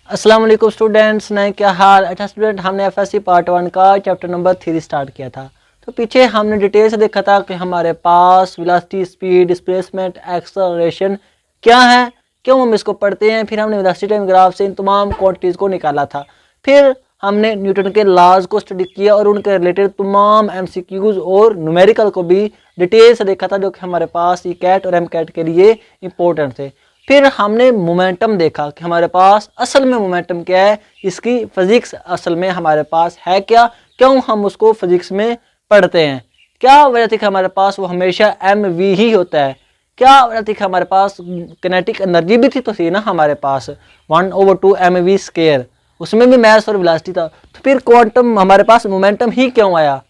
अस्सलाम वालेकुम स्टूडेंट्स, नए क्या हाल। अच्छा स्टूडेंट, हमने एफएससी पार्ट 1 का चैप्टर नंबर 3 स्टार्ट किया था। तो पीछे हमने डिटेल से देखा था कि हमारे पास वेलोसिटी, स्पीड, डिस्प्लेसमेंट, एक्सेलरेशन क्या है, क्यों हम इसको पढ़ते हैं। फिर हमने वेलोसिटी टाइम ग्राफ से इन तमाम क्वांटिटीज़ को निकाला था। फिर हमने न्यूटन के लॉज को स्टडी किया और उनके रिलेटेड तमाम एमसीक्यूज और न्यूमेरिकल को भी डिटेल से देखा था, जो कि हमारे पास ई कैट और एम कैट के लिए इंपॉर्टेंट थे। फिर हमने मोमेंटम देखा कि हमारे पास असल में मोमेंटम क्या है, इसकी फिजिक्स असल में हमारे पास है क्या, क्यों हम उसको फिजिक्स में पढ़ते हैं, क्या वजह थी कि हमारे पास वो हमेशा एम वी ही होता है, क्या वजह थी कि हमारे पास किनेटिक एनर्जी भी थी तो थी ना हमारे पास 1/2 mv स्क्वायर, उसमें भी मास और वेलोसिटी था। तो फिर क्वांटम हमारे पास मोमेंटम ही क्यों आया,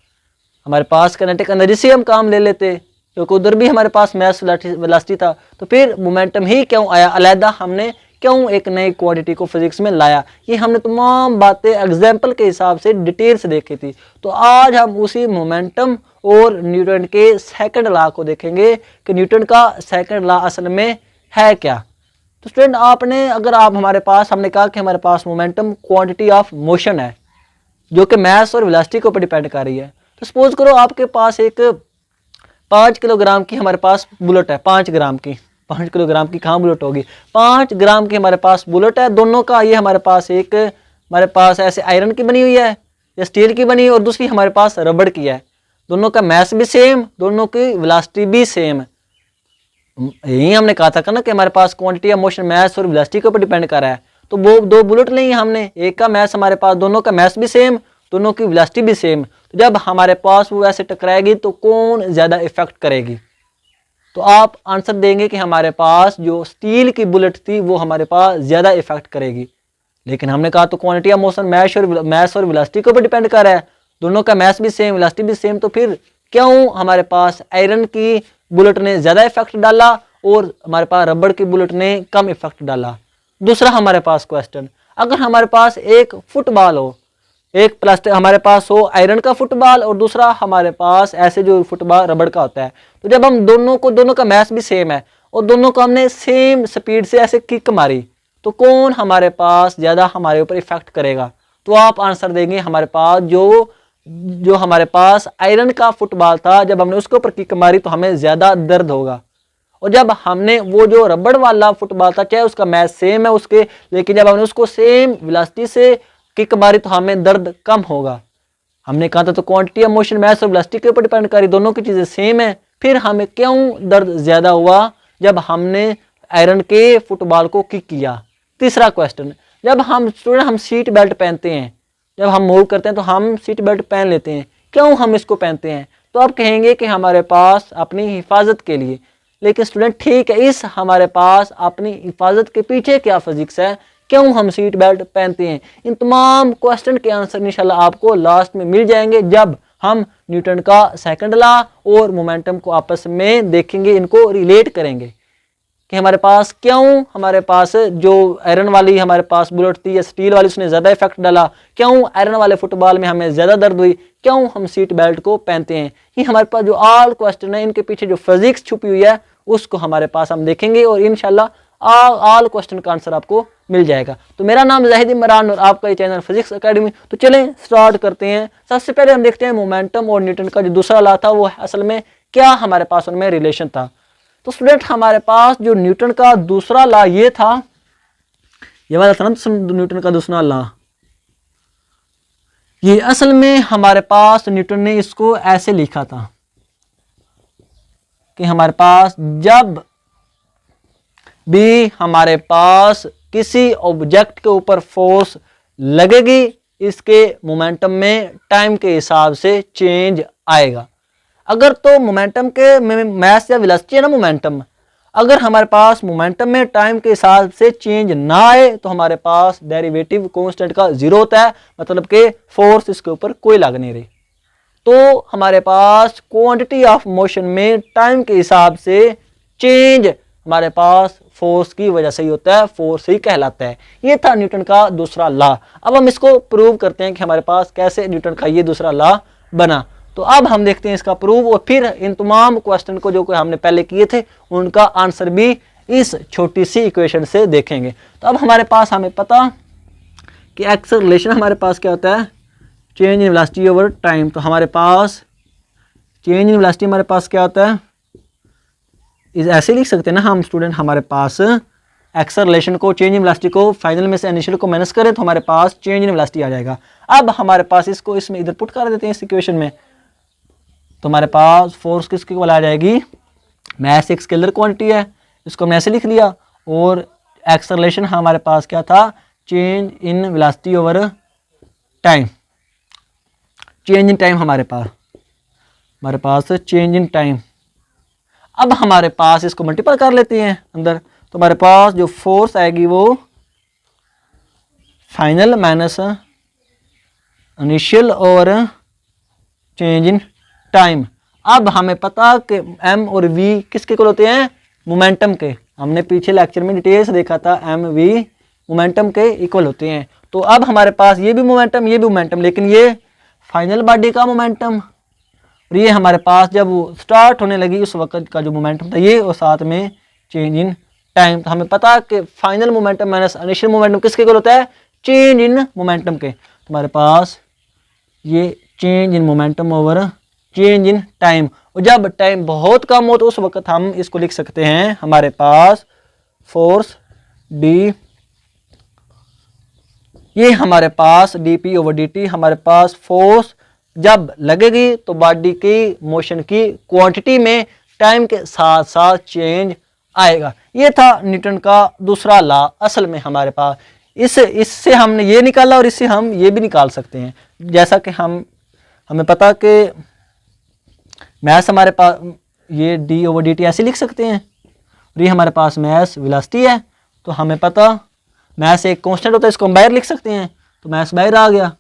हमारे पास किनेटिक एनर्जी से हम काम ले लेते क्योंकि उधर भी हमारे पास मास वेलोसिटी था। तो फिर मोमेंटम ही क्यों आया, अलहदा हमने क्यों एक नई क्वांटिटी को फिजिक्स में लाया। ये हमने तमाम बातें एग्जाम्पल के हिसाब से डिटेल से देखी थी। तो आज हम उसी मोमेंटम और न्यूटन के सेकंड लॉ को देखेंगे कि न्यूटन का सेकंड लॉ असल में है क्या। तो स्टूडेंट, आपने अगर आप हमारे पास, हमने कहा कि हमारे पास मोमेंटम क्वांटिटी ऑफ मोशन है जो कि मास और वेलोसिटी के ऊपर डिपेंड कर रही है। तो सपोज करो आपके पास एक 5 किलोग्राम की हमारे पास बुलेट है, 5 ग्राम की, 5 किलोग्राम की कहाँ बुलेट होगी, 5 ग्राम की हमारे पास बुलेट है। दोनों का ये हमारे पास एक, हमारे पास ऐसे आयरन की बनी हुई है या स्टील की बनी है और दूसरी हमारे पास रबड़ की है। दोनों का मास भी सेम, दोनों की वेलोसिटी भी सेम। यही हमने कहा था ना कि हमारे पास क्वांटिटी ऑफ मोशन मास और वेलोसिटी के ऊपर डिपेंड कर रहा है। तो वो दो बुलेट ली हमने, एक का मास हमारे पास, दोनों का मास भी सेम, दोनों की वेलोसिटी भी सेम। तो जब हमारे पास वो ऐसे टकराएगी तो कौन ज़्यादा इफेक्ट करेगी, तो आप आंसर देंगे कि हमारे पास जो स्टील की बुलेट थी वो हमारे पास ज़्यादा इफेक्ट करेगी। लेकिन हमने कहा तो क्वांटिटी ऑफ मोशन मास और वेलोसिटी के ऊपर डिपेंड कर रहा है, दोनों का मास भी सेम, वेलोसिटी भी सेम। तो फिर क्यों हमारे पास आयरन की बुलेट ने ज़्यादा इफेक्ट डाला और हमारे पास रबड़ की बुलेट ने कम इफेक्ट डाला। दूसरा हमारे पास क्वेश्चन, अगर हमारे पास एक फुटबॉल हो, एक प्लास्टिक हमारे पास हो आयरन का फुटबॉल और दूसरा हमारे पास ऐसे जो फुटबॉल रबड़ का होता है, तो जब हम दोनों का मास भी सेम है और दोनों को हमने सेम स्पीड से ऐसे किक मारी, तो कौन हमारे पास ज़्यादा हमारे ऊपर इफेक्ट करेगा। तो आप आंसर देंगे हमारे पास जो हमारे पास आयरन का फुटबॉल था, जब हमने उसके ऊपर किक मारी तो हमें ज़्यादा दर्द होगा। और जब हमने वो जो रबड़ वाला फुटबॉल था, चाहे उसका मैच सेम है उसके, लेकिन जब हमने उसको सेम वेलोसिटी से किक मारी तो हमें दर्द कम होगा। हमने कहा था तो क्वांटिटी ऑफ मोशन मास और वेलोसिटी के ऊपर डिपेंड करी, दोनों की चीज़ें सेम है। फिर हमें क्यों दर्द ज़्यादा हुआ जब हमने आयरन के फुटबॉल को किक किया। तीसरा क्वेश्चन, जब हम स्टूडेंट हम सीट बेल्ट पहनते हैं, जब हम मूव करते हैं तो हम सीट बेल्ट पहन लेते हैं, क्यों हम इसको पहनते हैं। तो आप कहेंगे कि हमारे पास अपनी हिफाजत के लिए। लेकिन स्टूडेंट ठीक है, इस हमारे पास अपनी हिफाजत के पीछे क्या फिजिक्स है, क्यों हम सीट बेल्ट पहनते हैं। इन तमाम क्वेश्चन के आंसर इंशाल्लाह आपको लास्ट में मिल जाएंगे जब हम न्यूटन का सेकंड लॉ और मोमेंटम को आपस में देखेंगे, इनको रिलेट करेंगे कि हमारे पास क्यों, हमारे पास जो आयरन वाली हमारे पास बुलेट थी या स्टील वाली उसने ज़्यादा इफेक्ट डाला, क्यों आयरन वाले फुटबॉल में हमें ज़्यादा दर्द हुई, क्यों हम सीट बेल्ट को पहनते हैं। ये हमारे पास जो ऑल क्वेश्चन है, इनके पीछे जो फिजिक्स छुपी हुई है उसको हमारे पास हम देखेंगे और इंशाल्लाह ऑल क्वेश्चन का आंसर आपको मिल जाएगा। तो मेरा नाम जाहिद इमरान और आपका ये चैनल फिजिक्स एकेडमी। तो चलें स्टार्ट करते हैं। सबसे पहले हम देखते हैं मोमेंटम और न्यूटन का जो दूसरा लॉ था वो असल में क्या हमारे पास उनमें रिलेशन था। तो स्टूडेंट, हमारे पास जो न्यूटन का दूसरा लॉ ये था, ये वाला था ना न्यूटन का दूसरा लॉ, ये असल में हमारे पास न्यूटन ने इसको ऐसे लिखा था कि हमारे पास जब भी हमारे पास किसी ऑब्जेक्ट के ऊपर फोर्स लगेगी, इसके मोमेंटम में टाइम के हिसाब से चेंज आएगा। अगर तो मोमेंटम के मास या वेलोसिटी है ना मोमेंटम, अगर हमारे पास मोमेंटम में टाइम के हिसाब से चेंज ना आए तो हमारे पास डेरिवेटिव कांस्टेंट का जीरो होता है, मतलब कि फोर्स इसके ऊपर कोई लग नहीं रही। तो हमारे पास क्वांटिटी ऑफ मोशन में टाइम के हिसाब से चेंज हमारे पास फोर्स की वजह से ही होता है, फोर्स ही कहलाता है। ये था न्यूटन का दूसरा लॉ। अब हम इसको प्रूव करते हैं कि हमारे पास कैसे न्यूटन का ये दूसरा लॉ बना। तो अब हम देखते हैं इसका प्रूव और फिर इन तमाम क्वेश्चन को जो हमने पहले किए थे उनका आंसर भी इस छोटी सी इक्वेशन से देखेंगे। तो अब हमारे पास हमें पता कि एक्सेलरेशन हमारे पास क्या होता है, change in velocity over time. तो हमारे पास चेंज इन वेलोसिटी हमारे पास क्या होता है, इस ऐसे लिख सकते हैं ना हम स्टूडेंट, हमारे पास एक्सेलरेशन को, चेंज इन वेलोसिटी को फाइनल में से इनिशियल को माइनस करें तो हमारे पास चेंज इन वेलोसिटी आ जाएगा। अब हमारे पास इसको इसमें इधर पुट कर देते हैं इस इक्वेशन में, तो हमारे पास फोर्स किसके इक्वल आ जाएगी, मैस एक स्केलर क्वांटिटी है, इसको हमने ऐसे लिख लिया, और एक्सेलरेशन हमारे पास क्या था, change in velocity over time, change in time हमारे पास चेंज इन टाइम। अब हमारे पास इसको मल्टीपल कर लेते हैं अंदर, तो हमारे पास जो फोर्स आएगी वो फाइनल माइनस इनिशियल और चेंज इन टाइम। अब हमें पता कि एम और वी किसके इक्वल होते हैं, मोमेंटम के। हमने पीछे लेक्चर में डिटेल से देखा था एम वी मोमेंटम के इक्वल होते हैं। तो अब हमारे पास ये भी मोमेंटम, ये भी मोमेंटम, लेकिन ये फाइनल बॉडी का मोमेंटम और ये हमारे पास जब वो स्टार्ट होने लगी उस वक्त का जो मोमेंटम था ये, और साथ में चेंज इन टाइम। तो हमें पता कि final momentum minus initial momentum किसके इक्वल होता है, चेंज इन मोमेंटम के। तो हमारे पास ये change in momentum over change in time, और जब टाइम बहुत कम हो तो उस वक्त हम इसको लिख सकते हैं, हमारे पास फोर्स डी, ये हमारे पास D P over D T, हमारे पास फोर्स जब लगेगी तो बॉडी की मोशन की क्वांटिटी में टाइम के साथ साथ चेंज आएगा। ये था न्यूटन का दूसरा लॉ। असल में हमारे पास इससे हमने ये निकाला और इससे हम ये भी निकाल सकते हैं। जैसा कि हमें पता कि मैथ हमारे पास ये डी ओवर डी टी ऐसे लिख सकते हैं, और ये हमारे पास मैथ वेलोसिटी है, तो हमें पता मैथ एक कांस्टेंट होता है, इसको हम बाहर लिख सकते हैं, तो मैथ बाहर आ गया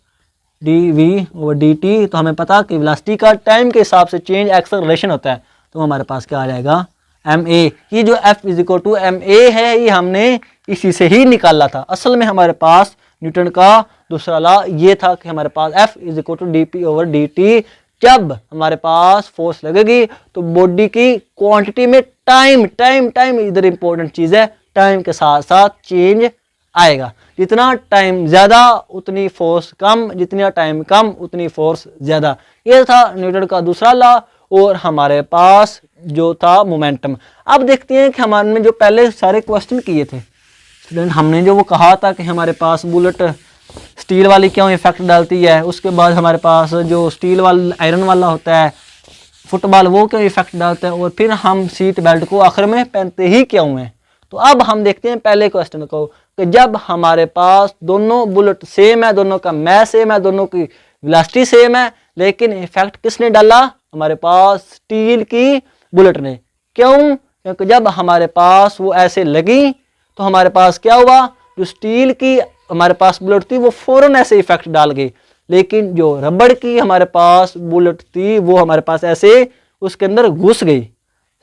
d v over D t. तो हमें पता कि वेलोसिटी का टाइम के हिसाब से चेंज एक्सेलरेशन होता है, तो हमारे पास क्या आ जाएगा, एम ए। ये जो f is equal to m a है, ये हमने इसी से ही निकाला था। असल में हमारे पास न्यूटन का दूसरा लॉ ये था कि हमारे पास F is equal to D P over D T. जब हमारे पास फोर्स लगेगी तो बॉडी की क्वांटिटी में टाइम इधर इंपॉर्टेंट चीज है, टाइम के साथ साथ चेंज आएगा। जितना टाइम ज्यादा उतनी फोर्स कम, जितना टाइम कम उतनी फोर्स ज्यादा। ये था न्यूटन का दूसरा लॉ। और हमारे पास जो था मोमेंटम। अब देखते हैं कि हमारे जो पहले सारे क्वेश्चन किए थे स्टूडेंट, हमने जो वो कहा था कि हमारे पास बुलेट स्टील वाली क्यों इफेक्ट डालती है, उसके बाद हमारे पास जो स्टील वाला आयरन वाला होता है फुटबॉल वो क्यों इफेक्ट डालता है, और फिर हम सीट बेल्ट को आखिर में पहनते ही क्यों हैं। तो अब हम देखते हैं पहले क्वेश्चन को कि जब हमारे पास दोनों बुलेट सेम है, दोनों का मैस सेम है, दोनों की वेलोसिटी सेम है, लेकिन इफेक्ट किसने डाला, हमारे पास स्टील की बुलेट ने। क्यों, क्योंकि जब हमारे पास वो ऐसे लगी तो हमारे पास क्या हुआ, जो स्टील की हमारे पास बुलेट थी वो फौरन ऐसे इफेक्ट डाल गई, लेकिन जो रबड़ की हमारे पास बुलेट थी वो हमारे पास ऐसे उसके अंदर घुस गई।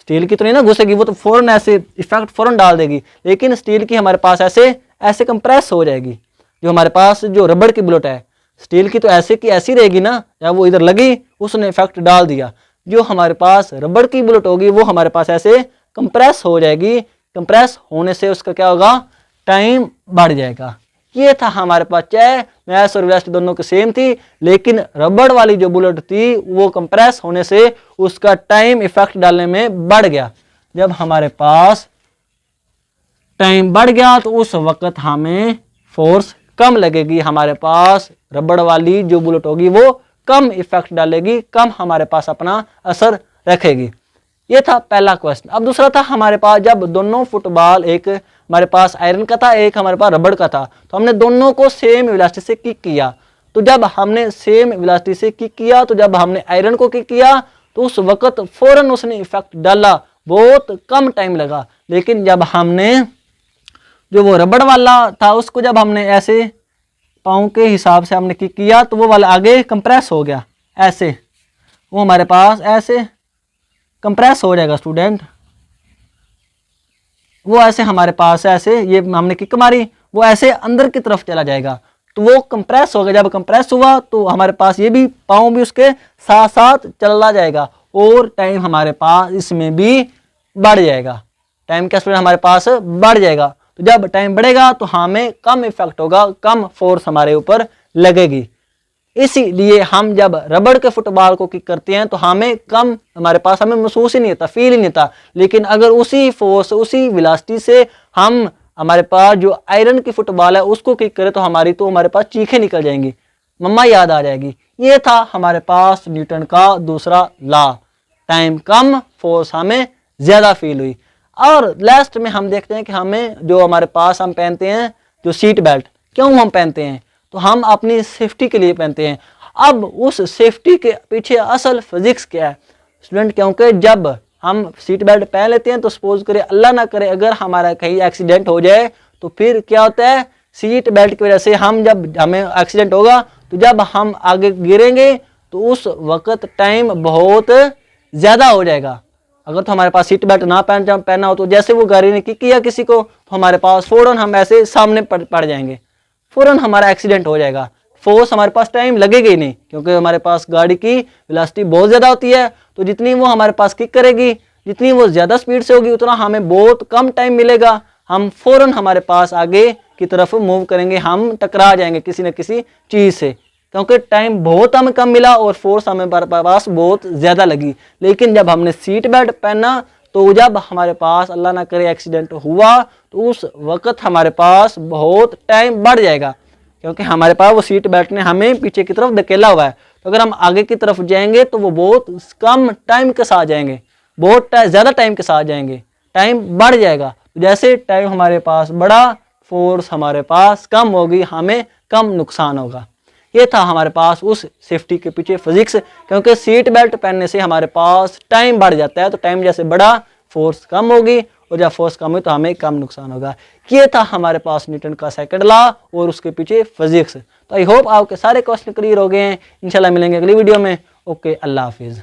स्टील की तो नहीं ना घुसेगी, वो तो फौरन ऐसे इफेक्ट फौरन डाल देगी, लेकिन स्टील की हमारे पास ऐसे कंप्रेस हो जाएगी। जो हमारे पास जो रबड़ की बुलेट है, स्टील की तो ऐसे की ऐसी रहेगी ना, जब वो इधर लगी उसने इफेक्ट डाल दिया। जो हमारे पास रबड़ की बुलेट होगी वो हमारे पास ऐसे कंप्रेस हो जाएगी, कंप्रेस होने से उसका क्या होगा, टाइम बढ़ जाएगा। ये था हमारे पास, चाहे मैथ और वेलोसिटी दोनों की सेम थी, लेकिन रबड़ वाली जो बुलेट थी वो कंप्रेस होने से उसका टाइम इफेक्ट डालने में बढ़ गया। जब हमारे पास टाइम बढ़ गया तो उस वक्त हमें फोर्स कम लगेगी, हमारे पास रबड़ वाली जो बुलेट होगी वो कम इफेक्ट डालेगी, कम हमारे पास अपना असर रखेगी। ये था पहला क्वेश्चन। अब दूसरा था हमारे पास जब दोनों फुटबॉल, एक हमारे पास आयरन का था, एक हमारे पास रबड़ का था, तो हमने दोनों को सेम वेलोसिटी से किक किया। तो जब हमने सेम वेलोसिटी से किक किया, तो जब हमने आयरन को किक किया तो उस वक्त फौरन उसने इफेक्ट डाला, बहुत कम टाइम लगा। लेकिन जब हमने जो वो रबड़ वाला था उसको जब हमने ऐसे पाँव के हिसाब से हमने किक किया तो वो वाला आगे कंप्रेस हो गया, ऐसे वो हमारे पास ऐसे कंप्रेस हो जाएगा स्टूडेंट। वो ऐसे हमारे पास ऐसे, ये हमने किक मारी वो ऐसे अंदर की तरफ चला जाएगा, तो वो कंप्रेस हो गया। जब कंप्रेस हुआ तो हमारे पास ये भी पाँव भी उसके साथ साथ चला जाएगा, और टाइम हमारे पास इसमें भी बढ़ जाएगा। टाइम क्या स्टूडेंट हमारे पास बढ़ जाएगा। तो तो जब टाइम बढ़ेगा तो हमें कम इफेक्ट होगा, कम फोर्स हमारे ऊपर लगेगी। इसीलिए हम जब रबड़ के फुटबॉल को किक करते हैं तो हमें कम, हमारे पास हमें महसूस ही नहीं होता, फील ही नहीं होता। लेकिन अगर उसी फोर्स, उसी वेलोसिटी से हम हमारे पास जो आयरन की फुटबॉल है उसको किक करें तो हमारे पास चीखें निकल जाएंगी, मम्मा याद आ जाएगी। ये था हमारे पास न्यूटन का दूसरा लॉ। टाइम कम, फोर्स हमें ज्यादा फील हुई। और लास्ट में हम देखते हैं कि हमें जो हमारे पास हम पहनते हैं जो सीट बेल्ट, क्यों हम पहनते हैं? तो हम अपनी सेफ्टी के लिए पहनते हैं। अब उस सेफ्टी के पीछे असल फिजिक्स क्या है स्टूडेंट? क्योंकि जब हम सीट बेल्ट पहन लेते हैं तो सपोज करें, अल्लाह ना करे, अगर हमारा कहीं एक्सीडेंट हो जाए तो फिर क्या होता है? सीट बेल्ट की वजह से जब हमें एक्सीडेंट होगा तो जब हम आगे गिरेंगे तो उस वक्त टाइम बहुत ज़्यादा हो जाएगा। अगर तो हमारे पास सीट बेल्ट ना पहना हो तो जैसे वो गाड़ी ने किक किया किसी को तो हमारे पास फ़ौरन हम ऐसे सामने पड़ जाएंगे, फ़ौरन हमारा एक्सीडेंट हो जाएगा। फोर्स हमारे पास टाइम लगेगा ही नहीं, क्योंकि हमारे पास गाड़ी की वेलोसिटी बहुत ज़्यादा होती है। तो जितनी वो हमारे पास किक करेगी, जितनी वो ज़्यादा स्पीड से होगी, उतना हमें बहुत कम टाइम मिलेगा। हम फ़ौरन हमारे पास आगे की तरफ मूव करेंगे, हम टकरा जाएंगे किसी न किसी चीज़ से, क्योंकि टाइम बहुत हमें कम मिला और फोर्स हमें पास बहुत ज़्यादा लगी। लेकिन जब हमने सीट बेल्ट पहना तो जब हमारे पास अल्लाह ना करे एक्सीडेंट हुआ तो उस वक़्त हमारे पास बहुत टाइम बढ़ जाएगा, क्योंकि हमारे पास वो सीट बेल्ट ने हमें पीछे की तरफ धकेला हुआ है। तो अगर हम आगे की तरफ जाएंगे तो वो बहुत कम टाइम के साथ जाएंगे, बहुत ज़्यादा टाइम के साथ जाएंगे, टाइम बढ़ जाएगा। जैसे टाइम हमारे पास बढ़ा, फोर्स हमारे पास कम होगी, हमें कम नुकसान होगा। ये था हमारे पास उस सेफ्टी के पीछे फिजिक्स, क्योंकि सीट बेल्ट पहनने से हमारे पास टाइम बढ़ जाता है। तो टाइम जैसे बढ़ा, फोर्स कम होगी, और जब फोर्स कम हुई तो हमें कम नुकसान होगा। ये था हमारे पास न्यूटन का सेकंड लॉ और उसके पीछे फिजिक्स। तो आई होप आपके सारे क्वेश्चन क्लियर हो गए हैं। इंशाल्लाह मिलेंगे अगली वीडियो में। ओके, अल्लाह हाफिज़।